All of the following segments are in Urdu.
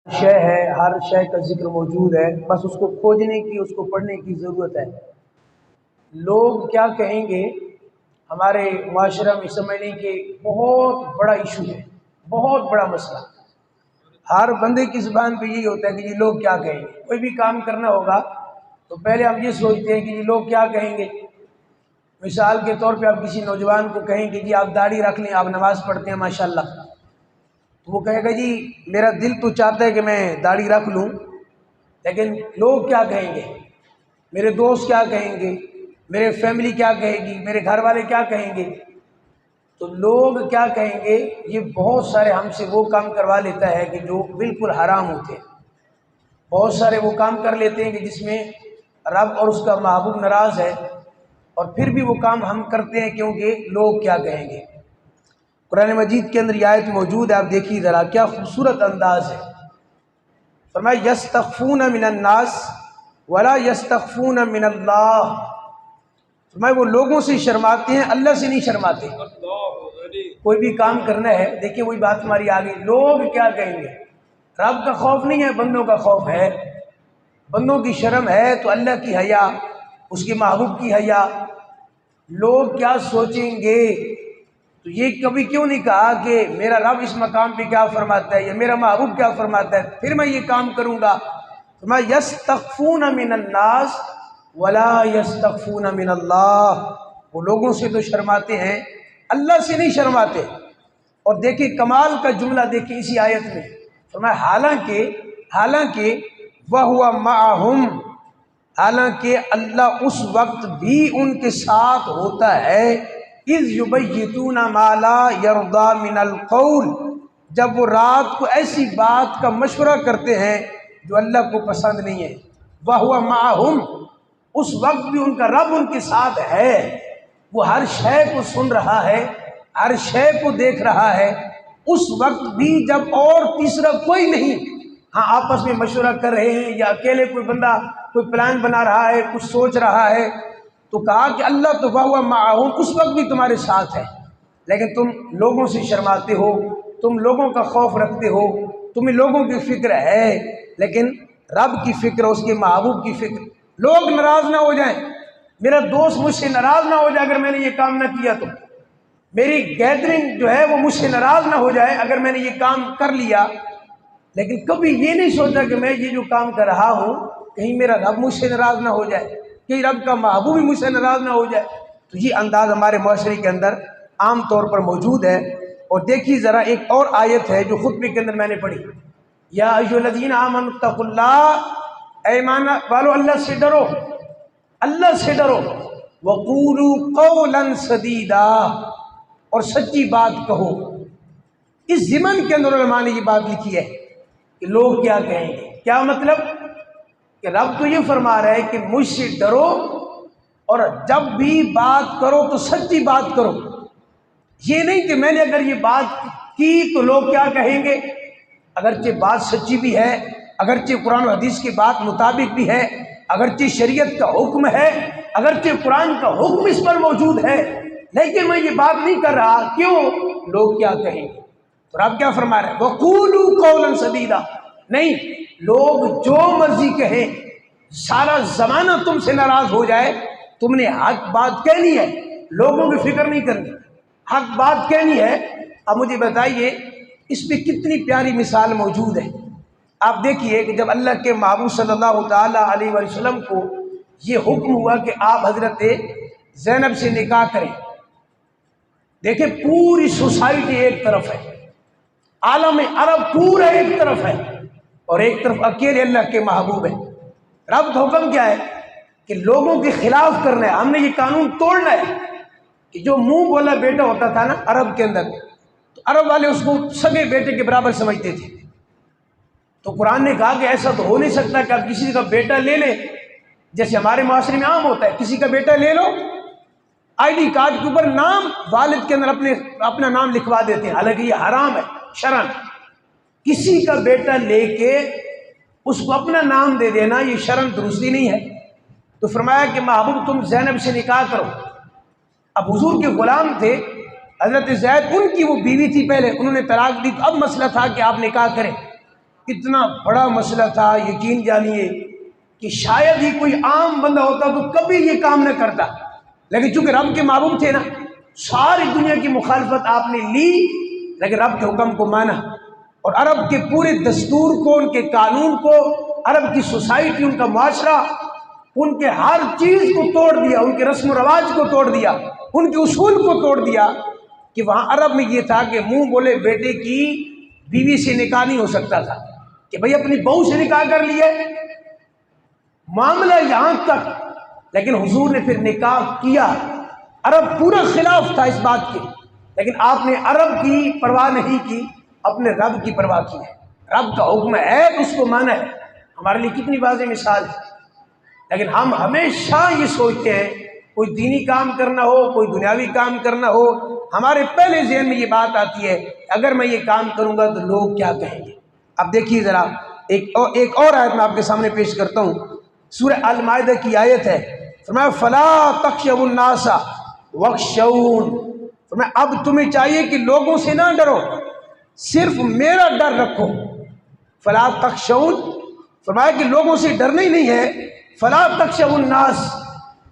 شے ہے، ہر شے کا ذکر موجود ہے، بس اس کو کھوجنے کی، اس کو پڑھنے کی ضرورت ہے۔ لوگ کیا کہیں گے ہمارے معاشرہ میں سمجھنے کے بہت بڑا ایشو ہے، بہت بڑا مسئلہ۔ ہر بندے کی زبان پہ یہی ہوتا ہے کہ جی لوگ کیا کہیں گے۔ کوئی بھی کام کرنا ہوگا تو پہلے ہم یہ سوچتے ہیں کہ جی لوگ کیا کہیں گے۔ مثال کے طور پہ آپ کسی نوجوان کو کہیں کہ جی آپ داڑھی رکھ لیں، آپ نماز پڑھتے ہیں ماشاءاللہ، تو وہ کہے گا جی میرا دل تو چاہتا ہے کہ میں داڑھی رکھ لوں، لیکن لوگ کیا کہیں گے، میرے دوست کیا کہیں گے، میرے فیملی کیا کہے گی، میرے گھر والے کیا کہیں گے۔ تو لوگ کیا کہیں گے، یہ بہت سارے ہم سے وہ کام کروا لیتا ہے کہ جو بالکل حرام ہوتے ہیں۔ بہت سارے وہ کام کر لیتے ہیں کہ جس میں رب اور اس کا محبوب ناراض ہے، اور پھر بھی وہ کام ہم کرتے ہیں کیونکہ لوگ کیا کہیں گے۔ قرآن مجید کے اندر یہ آیت موجود ہے، آپ دیکھیے ذرا کیا خوبصورت انداز ہے۔ فرمایا یستخفون من الناس ولا یستخفون من اللہ، فرمایا وہ لوگوں سے شرماتے ہیں، اللہ سے نہیں شرماتے۔ کوئی بھی کام کرنا ہے، دیکھیے وہی بات ہماری آ گئی، لوگ کیا کہیں گے۔ رب کا خوف نہیں ہے، بندوں کا خوف ہے۔ بندوں کی شرم ہے تو اللہ کی حیا، اس کے محبوب کی حیا۔ لوگ کیا سوچیں گے، تو یہ کبھی کیوں نہیں کہا کہ میرا رب اس مقام پہ کیا فرماتا ہے یا میرا محبوب کیا فرماتا ہے، پھر میں یہ کام کروں گا۔ فرمایا یستخفون من الناس ولا یستخفون من اللہ، وہ لوگوں سے تو شرماتے ہیں، اللہ سے نہیں شرماتے۔ اور دیکھیں کمال کا جملہ دیکھیں اسی آیت میں، فرمایا حالانکہ وَهُوَ مَعَهُمْ، حالانکہ اللہ اس وقت بھی ان کے ساتھ ہوتا ہے، اِذْ يُبَيِّتُونَ مَا لَا يَرْضَى مِنَ الْقَوْلِ، جب وہ رات کو ایسی بات کا مشورہ کرتے ہیں جو اللہ کو پسند نہیں ہے۔ وَهُوَ مَعَهُمْ، اس وقت بھی ان کا رب ان کے ساتھ ہے، وہ ہر شے کو سن رہا ہے، ہر شے کو دیکھ رہا ہے۔ اس وقت بھی جب اور تیسرا کوئی نہیں، ہاں آپس میں مشورہ کر رہے ہیں یا اکیلے کوئی بندہ کوئی پلان بنا رہا ہے، کچھ سوچ رہا ہے، تو کہا کہ اللہ تو وَهُوَ مَعَهُمْ، اس وقت بھی تمہارے ساتھ ہے، لیکن تم لوگوں سے شرماتے ہو، تم لوگوں کا خوف رکھتے ہو، تمہیں لوگوں کی فکر ہے، لیکن رب کی فکر، اس کے محبوب کی فکر۔ لوگ ناراض نہ ہو جائیں، میرا دوست مجھ سے ناراض نہ ہو جائے اگر میں نے یہ کام نہ کیا، تو میری گیدرنگ جو ہے وہ مجھ سے ناراض نہ ہو جائے اگر میں نے یہ کام کر لیا، لیکن کبھی یہ نہیں سوچا کہ میں یہ جو کام کر رہا ہوں کہیں میرا رب مجھ سے ناراض نہ ہو جائے، کہیں رب کا محبوب بھی مجھ سے ناراض نہ ہو جائے۔ تو یہ انداز ہمارے معاشرے کے اندر عام طور پر موجود ہے۔ اور دیکھیے ذرا ایک اور آیت ہے جو خطبے کے اندر میں نے پڑھی، یا ایھا الذین آمنوا اتقوا اللہ، اے ایمان والو اللہ سے ڈرو، اللہ سے ڈرو، وقولوا قولا سدیدا، اور سچی بات کہو۔ اس ضمن کے اندر علماء نے یہ بات لکھی ہے کہ لوگ کیا کہیں گے۔ کیا مطلب کہ رب تو یہ فرما رہا ہے کہ مجھ سے ڈرو، اور جب بھی بات کرو تو سچی بات کرو۔ یہ نہیں کہ میں نے اگر یہ بات کی تو لوگ کیا کہیں گے، اگرچہ بات سچی بھی ہے، اگرچہ قرآن و حدیث کی بات مطابق بھی ہے، اگرچہ شریعت کا حکم ہے، اگرچہ قرآن کا حکم اس پر موجود ہے، لیکن میں یہ بات نہیں کر رہا، کیوں؟ لوگ کیا کہیں گے۔ تو رب کیا فرما رہے ہیں، وَقُولُوا قَوْلًا سَدِيدًا، نہیں، لوگ جو مرضی کہیں، سارا زمانہ تم سے ناراض ہو جائے، تم نے حق بات کہنی ہے، لوگوں کی فکر نہیں کرنی، حق بات کہنی ہے۔ اب مجھے بتائیے اس پہ کتنی پیاری مثال موجود ہے۔ آپ دیکھیے کہ جب اللہ کے محبوب صلی اللہ تعالیٰ علیہ وسلم کو یہ حکم ہوا کہ آپ حضرت زینب سے نکاح کریں، دیکھیں پوری سوسائٹی ایک طرف ہے، عالم عرب پورا ایک طرف ہے، اور ایک طرف اکیلے اللہ کے محبوب ہے۔ رب کا حکم کیا ہے کہ لوگوں کے خلاف کرنا ہے، ہم نے یہ قانون توڑنا ہے کہ جو منہ بولا بیٹا ہوتا تھا نا عرب کے اندر، تو عرب والے اس کو سگے بیٹے کے برابر سمجھتے تھے۔ تو قرآن نے کہا کہ ایسا تو ہو نہیں سکتا کہ آپ کسی کا بیٹا لے لیں، جیسے ہمارے معاشرے میں عام ہوتا ہے، کسی کا بیٹا لے لو، آئی ڈی کارڈ کے اوپر نام والد کے اندر اپنا نام لکھوا دیتے ہیں، حالانکہ یہ حرام ہے شرعن۔ کسی کا بیٹا لے کے اس کو اپنا نام دے دینا یہ شرعن درستی نہیں ہے۔ تو فرمایا کہ محبوب تم زینب سے نکاح کرو۔ اب حضور کے غلام تھے حضرت زید، ان کی وہ بیوی تھی پہلے، انہوں نے طلاق دی، تو اب مسئلہ تھا کہ آپ نکاح کریں۔ اتنا بڑا مسئلہ تھا، یقین جانیے کہ شاید ہی کوئی عام بندہ ہوتا تو کبھی یہ کام نہ کرتا، لیکن چونکہ رب کے محبوب تھے نا، ساری دنیا کی مخالفت آپ نے لی لیکن رب کے حکم کو مانا، اور عرب کے پورے دستور کو، ان کے قانون کو، عرب کی سوسائٹی، ان کا معاشرہ، ان کے ہر چیز کو توڑ دیا، ان کے رسم و رواج کو توڑ دیا، ان کے اصول کو توڑ دیا، کہ وہاں عرب میں یہ تھا کہ منہ بولے بیٹے کی بیوی سے نکاح نہیں ہو سکتا تھا، کہ بھئی اپنی بہو سے نکاح کر لیے، معاملہ یہاں تک۔ لیکن حضور نے پھر نکاح کیا، عرب پورا خلاف تھا اس بات کے، لیکن آپ نے عرب کی پرواہ نہیں کی، اپنے رب کی پرواہ کی ہے۔ رب کا حکم ہے تو اس کو مانا ہے۔ ہمارے لیے کتنی واضح مثال ہے، لیکن ہم ہمیشہ یہ سوچتے ہیں کوئی دینی کام کرنا ہو، کوئی دنیاوی کام کرنا ہو، ہمارے پہلے ذہن میں یہ بات آتی ہے اگر میں یہ کام کروں گا تو لوگ کیا کہیں گے۔ اب دیکھیے ذرا ایک اور آیت میں آپ کے سامنے پیش کرتا ہوں، سورہ المائدہ کی آیت ہے، فرمایا فلا تخشوا الناس واخشون، فرمایا اب تمہیں چاہیے کہ لوگوں سے نہ ڈرو، صرف میرا ڈر رکھو۔ فلا تخشون، فرمایا کہ لوگوں سے ڈرنا ہی نہیں ہے، فلا تخشوا الناس،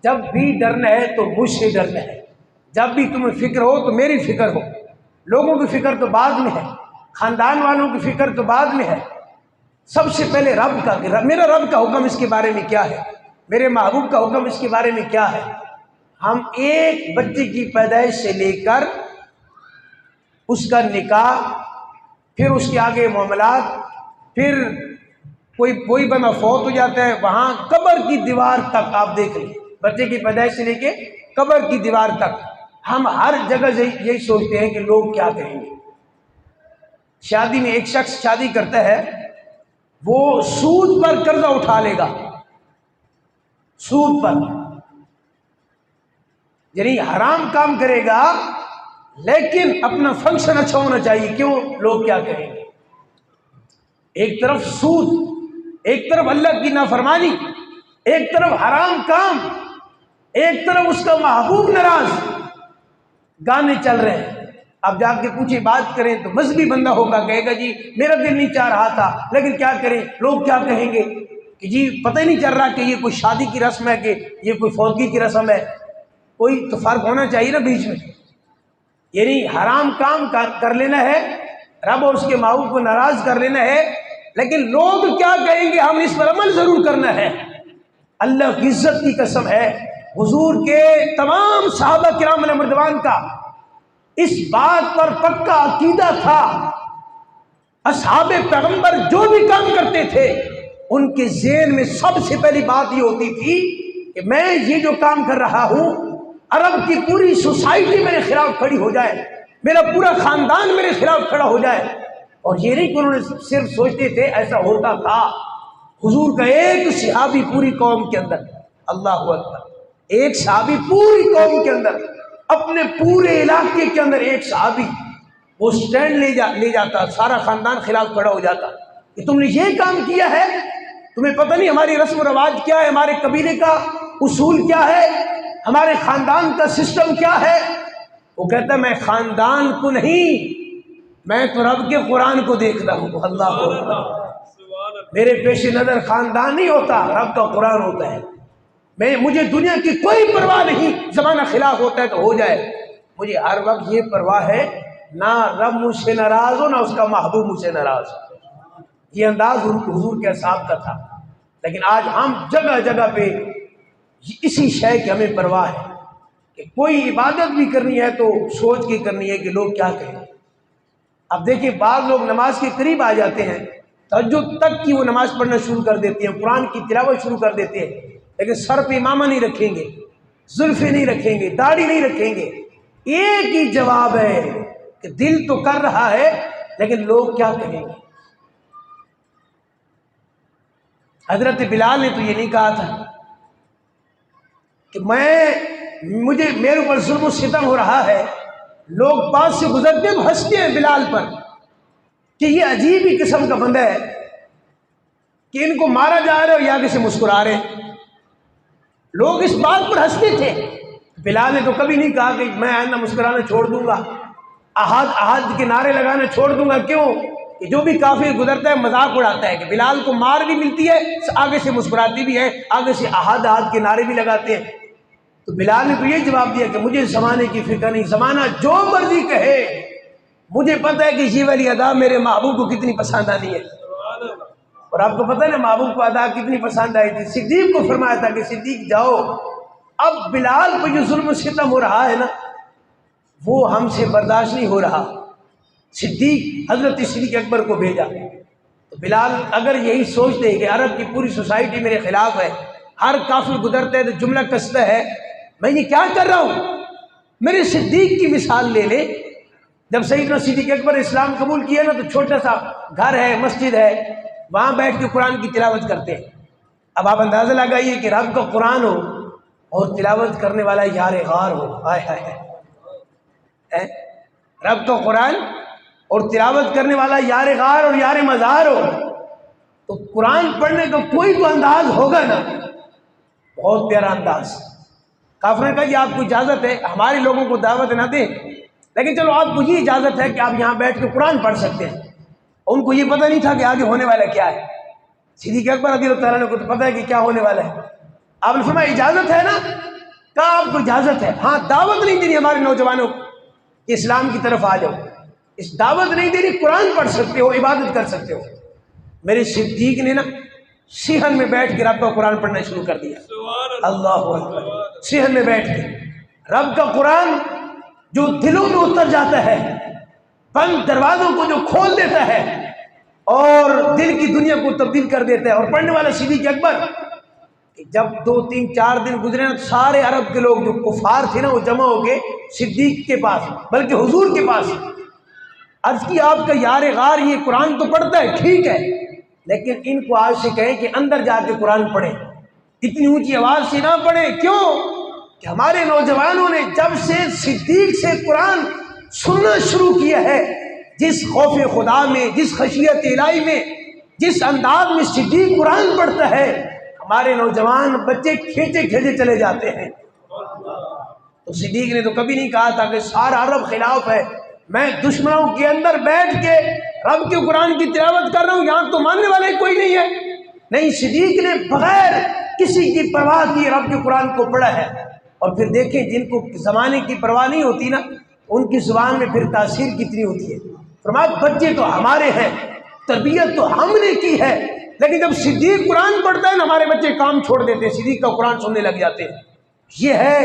جب بھی ڈرنا ہے تو مجھ سے ڈرنا ہے، جب بھی تمہیں فکر ہو تو میری فکر ہو، لوگوں کی فکر تو بعد میں ہے، خاندان والوں کی فکر تو بعد میں ہے، سب سے پہلے رب کا، میرا رب کا حکم اس کے بارے میں کیا ہے، میرے محبوب کا حکم اس کے بارے میں کیا ہے۔ ہم ایک بچے کی پیدائش سے لے کر اس کا نکاح، پھر اس کے آگے معاملات، پھر کوئی بندہ فوت ہو جاتا ہے، وہاں قبر کی دیوار تک آپ دیکھ لیں، بچے کی پیدائش سے لے کے قبر کی دیوار تک، ہم ہر جگہ یہی سوچتے ہیں کہ لوگ کیا کہیں گے۔ شادی میں ایک شخص شادی کرتا ہے، وہ سود پر قرضہ اٹھا لے گا، سود پر، یعنی حرام کام کرے گا، لیکن اپنا فنکشن اچھا ہونا چاہیے، کیوں؟ لوگ کیا کہیں گے۔ ایک طرف سود، ایک طرف اللہ کی نافرمانی، ایک طرف حرام کام، ایک طرف اس کا محبوب ناراض، گانے چل رہے ہیں۔ اب جا کے پوچھے بات کریں تو مذہبی بندہ ہوگا، کہے گا جی میرا دل نہیں چاہ رہا تھا لیکن کیا کریں، لوگ کیا کہیں گے، کہ جی پتہ ہی نہیں چل رہا کہ یہ کوئی شادی کی رسم ہے کہ یہ کوئی فوتگی کی رسم ہے، کوئی تو فرق ہونا چاہیے نا بیچ میں۔ یعنی حرام کام کر لینا ہے، رب اور اس کے محبوب کو ناراض کر لینا ہے، لیکن لوگ کیا کہیں گے ہم اس پر عمل ضرور کرنا ہے۔ اللہ کی عزت کی قسم ہے، حضور کے تمام صحابہ کرام علیہ رضوان کا اس بات پر پکا عقیدہ تھا، اصحاب پیغمبر جو بھی کام کرتے تھے ان کے ذہن میں سب سے پہلی بات یہ ہوتی تھی کہ میں یہ جو کام کر رہا ہوں، عرب کی پوری سوسائٹی میرے خلاف کھڑی ہو جائے، میرا پورا خاندان میرے خلاف کھڑا ہو جائے۔ اور یہ نہیں کہ انہوں نے صرف سوچتے تھے، ایسا ہوتا تھا۔ حضور کا ایک صحابی پوری قوم کے اندر، اللہ اکبر، ایک صحابی پوری قوم کے اندر، اپنے پورے علاقے کے اندر ایک صحابی، وہ سٹینڈ لے جاتا، سارا خاندان خلاف کھڑا ہو جاتا کہ تم نے یہ کام کیا ہے، تمہیں پتہ نہیں ہماری رسم و رواج کیا ہے، ہمارے قبیلے کا اصول کیا ہے، ہمارے خاندان کا سسٹم کیا ہے۔ وہ کہتا ہے میں خاندان کو نہیں، میں تو رب کے قرآن کو دیکھتا ہوں، اللہ اکبر، میرے پیش نظر خاندان نہیں ہوتا، رب کا قرآن ہوتا ہے، مجھے دنیا کی کوئی پرواہ نہیں، زمانہ خلاف ہوتا ہے تو ہو جائے، مجھے ہر وقت یہ پرواہ ہے نہ رب مجھ سے ناراض ہو نہ اس کا محبوب مجھ سے ناراض ہو۔ یہ انداز حضور کے اصحاب کا تھا، لیکن آج ہم جگہ جگہ پہ اسی شے کی ہمیں پرواہ ہے کہ کوئی عبادت بھی کرنی ہے تو سوچ کے کرنی ہے کہ لوگ کیا کہیں۔ اب دیکھیں بعض لوگ نماز کے قریب آ جاتے ہیں، تہجد تک کی وہ نماز پڑھنا شروع کر دیتے ہیں، قرآن کی تلاوت شروع کر دیتے ہیں، لیکن سر پہ امامہ نہیں رکھیں گے، زلفیں نہیں رکھیں گے، داڑھی نہیں رکھیں گے۔ ایک ہی جواب ہے کہ دل تو کر رہا ہے لیکن لوگ کیا کہیں گے۔ حضرت بلال نے تو یہ نہیں کہا تھا کہ میرے اوپر ظلم و ستم ہو رہا ہے، لوگ پاس سے گزرتے ہیں ہنستے ہیں بلال پر کہ یہ عجیب ہی قسم کا بندہ ہے کہ ان کو مارا جا رہا ہے اور یہ آگے سے مسکرا رہے ہیں۔ لوگ اس بات پر ہنستے تھے۔ بلال نے تو کبھی نہیں کہا کہ میں آئندہ مسکرانا چھوڑ دوں گا، احد کے نعرے لگانا چھوڑ دوں گا، کیوں؟ کہ جو بھی کافر گزرتا ہے مذاق اڑاتا ہے کہ بلال کو مار بھی ملتی ہے، آگے سے مسکراتی بھی ہے، آگے سے احد احد کے نعرے بھی لگاتے ہیں۔ تو بلال نے تو یہ جواب دیا کہ مجھے زمانے کی فکر نہیں، زمانہ جو مرضی کہے، مجھے پتہ ہے کہ یہ والی ادا میرے محبوب کو کتنی پسند آنی ہے۔ اور آپ کو پتہ ہے نا محبوب کو ادا کتنی پسند آئی تھی؟ صدیق کو فرمایا تھا کہ صدیق جاؤ، اب بلال پہ جو ظلم و ستم ہو رہا ہے نا وہ ہم سے برداشت نہیں ہو رہا۔ صدیق حضرت صدیق اکبر کو بھیجا۔ تو بلال اگر یہی سوچتے کہ عرب کی پوری سوسائٹی میرے خلاف ہے، ہر کافر گزرتا ہے تو جملہ کستا ہے، میں یہ کیا کر رہا ہوں، میرے صدیق کی مثال لے لے۔ جب سیدنا صدیق اکبر اسلام قبول کیا نا تو چھوٹا سا گھر ہے، مسجد ہے، وہاں بیٹھ کے قرآن کی تلاوت کرتے ہیں۔ اب آپ اندازہ لگائیے کہ رب کا قرآن ہو اور تلاوت کرنے والا یار غار ہو، ہائے ہائے ہائے، رب کا قرآن اور تلاوت کرنے والا یار غار اور یار مزار ہو، تو قرآن پڑھنے کا کوئی تو انداز ہوگا نا، بہت پیارا انداز۔ کافر نے کہا کہ آپ کو اجازت ہے ہمارے لوگوں کو دعوت نہ دیں، لیکن چلو آپ کو یہ اجازت ہے کہ آپ یہاں بیٹھ کے قرآن پڑھ سکتے ہیں۔ ان کو یہ پتہ نہیں تھا کہ آگے ہونے والا کیا ہے۔ صدیق اکبر رضی اللہ تعالیٰ کو تو پتہ ہے کہ کیا ہونے والا ہے۔ آپ نے فرمایا اجازت ہے نا؟ کہا آپ کو اجازت ہے، ہاں دعوت نہیں دینی ہمارے نوجوانوں کو کہ اسلام کی طرف آ جاؤ، اس دعوت نہیں دینی، قرآن پڑھ سکتے ہو، عبادت کر سکتے ہو۔ میرے صدیق نے نا صحن میں بیٹھ کے رب کا قرآن پڑھنا شروع کر دیا۔ اللہ اکبر، صحن میں بیٹھ کے رب کا قرآن جو دلوں میں اتر جاتا ہے، بند دروازوں کو جو کھول دیتا ہے اور دل کی دنیا کو تبدیل کر دیتا ہے۔ اور پڑھنے والا صدیق اکبر، جب 2 3 4 دن گزرے نا سارے عرب کے لوگ جو کفار تھے نا وہ جمع ہو کے صدیق کے پاس، بلکہ حضور کے پاس عرض کی آپ کا یار غار یہ قرآن تو پڑھتا ہے ٹھیک ہے، لیکن ان کو آج سے کہیں کہ اندر جا کے قرآن پڑھیں، اتنی اونچی آواز سے نہ پڑھیں۔ کیوں کہ ہمارے نوجوانوں نے جب سے صدیق سے قرآن سننا شروع کیا ہے، جس خوف خدا میں، جس خشیت الہی میں، جس انداز میں صدیق قرآن پڑھتا ہے، ہمارے نوجوان بچے کھینچے کھینچے چلے جاتے ہیں۔ تو صدیق نے تو کبھی نہیں کہا تھا کہ سارا عرب خلاف ہے، میں دشمنوں کے اندر بیٹھ کے رب کے قرآن کی تلاوت کر رہا ہوں، یہاں تو ماننے والے کوئی نہیں ہے۔ نہیں، صدیق نے بغیر کسی کی پرواہ کی رب کے قرآن کو پڑھا ہے۔ اور پھر دیکھیں جن کو زمانے کی پرواہ نہیں ہوتی نا، ان کی زبان میں پھر تاثیر کتنی ہوتی ہے۔ فرمایا بچے تو ہمارے ہیں، تربیت تو ہم نے کی ہے، لیکن جب صدیق قرآن پڑھتا ہے نا ہمارے بچے کام چھوڑ دیتے ہیں، صدیق کا قرآن سننے لگ جاتے ہیں۔ یہ ہے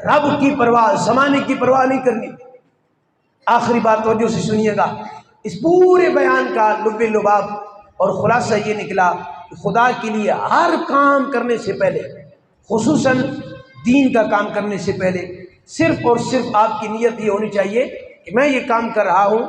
رب کی پرواہ، زمانے کی پرواہ نہیں کرنی۔ آخری بات توجہ سے سنیے گا، اس پورے بیان کا لب لباب اور خلاصہ یہ نکلا کہ خدا کے لیے ہر کام کرنے سے پہلے، خصوصاً دین کا کام کرنے سے پہلے، صرف اور صرف آپ کی نیت یہ ہونی چاہیے کہ میں یہ کام کر رہا ہوں۔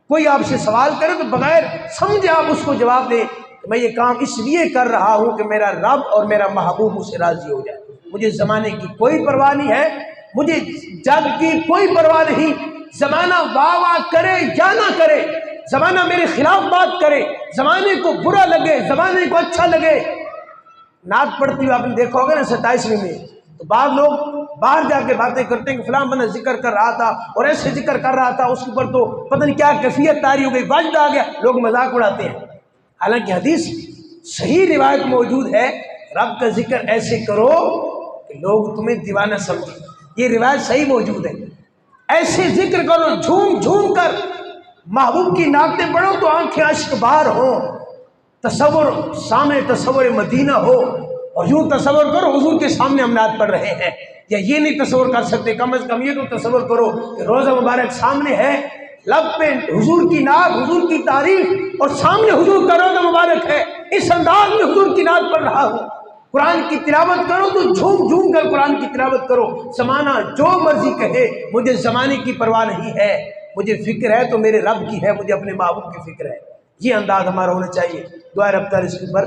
کوئی آپ سے سوال کرے تو بغیر سمجھے آپ اس کو جواب دیں کہ میں یہ کام اس لیے کر رہا ہوں کہ میرا رب اور میرا محبوب مجھ سے راضی ہو جائے۔ مجھے زمانے کی کوئی پرواہ نہیں ہے، مجھے جگ کی کوئی پرواہ نہیں، زمانہ واہ واہ کرے یا نہ کرے، زمانہ میرے خلاف بات کرے، زمانے کو برا لگے، زمانے کو اچھا لگے۔ نعت پڑھتی ہوئی آپ نے دیکھا ہوگا نا 27ویں میں، تو بعض لوگ باہر جا کے باتیں کرتے ہیں کہ فلاں بندہ ذکر کر رہا تھا اور ایسے ذکر کر رہا تھا، اس کے اوپر تو پتہ نہیں کیا کیفیت طاری ہو گئی، وجد آ گیا، لوگ مذاق اڑاتے ہیں۔ حالانکہ حدیث صحیح روایت موجود ہے، رب کا ذکر ایسے کرو کہ لوگ تمہیں دیوانہ سمجھیں، یہ روایت صحیح موجود ہے۔ ایسے ذکر کرو جھوم جھوم کر، محبوب کی نعتیں پڑھو تو آنکھیں اشک بار ہوں، تصور سامنے تصور مدینہ ہو، اور یوں تصور کرو حضور کے سامنے ہم نعت پڑھ رہے ہیں۔ یا یہ نہیں تصور کر سکتے، کم از کم یہ تو تصور کرو کہ روزہ مبارک سامنے ہے، لب پہ حضور کی نعت، حضور کی تعریف، اور سامنے حضور کا روزہ مبارک ہے، اس انداز میں حضور کی نعت پڑھ رہا ہوں۔ قرآن کی تلاوت کرو تو جھوم جھوم کر قرآن کی تلاوت کرو، زمانہ جو مرضی کہے، مجھے زمانے کی پرواہ نہیں ہے، مجھے فکر ہے تو میرے رب کی ہے، مجھے اپنے محبوب کی فکر ہے۔ یہ انداز ہمارا ہونا چاہیے۔ دعا رب تعالیٰ اس کے اوپر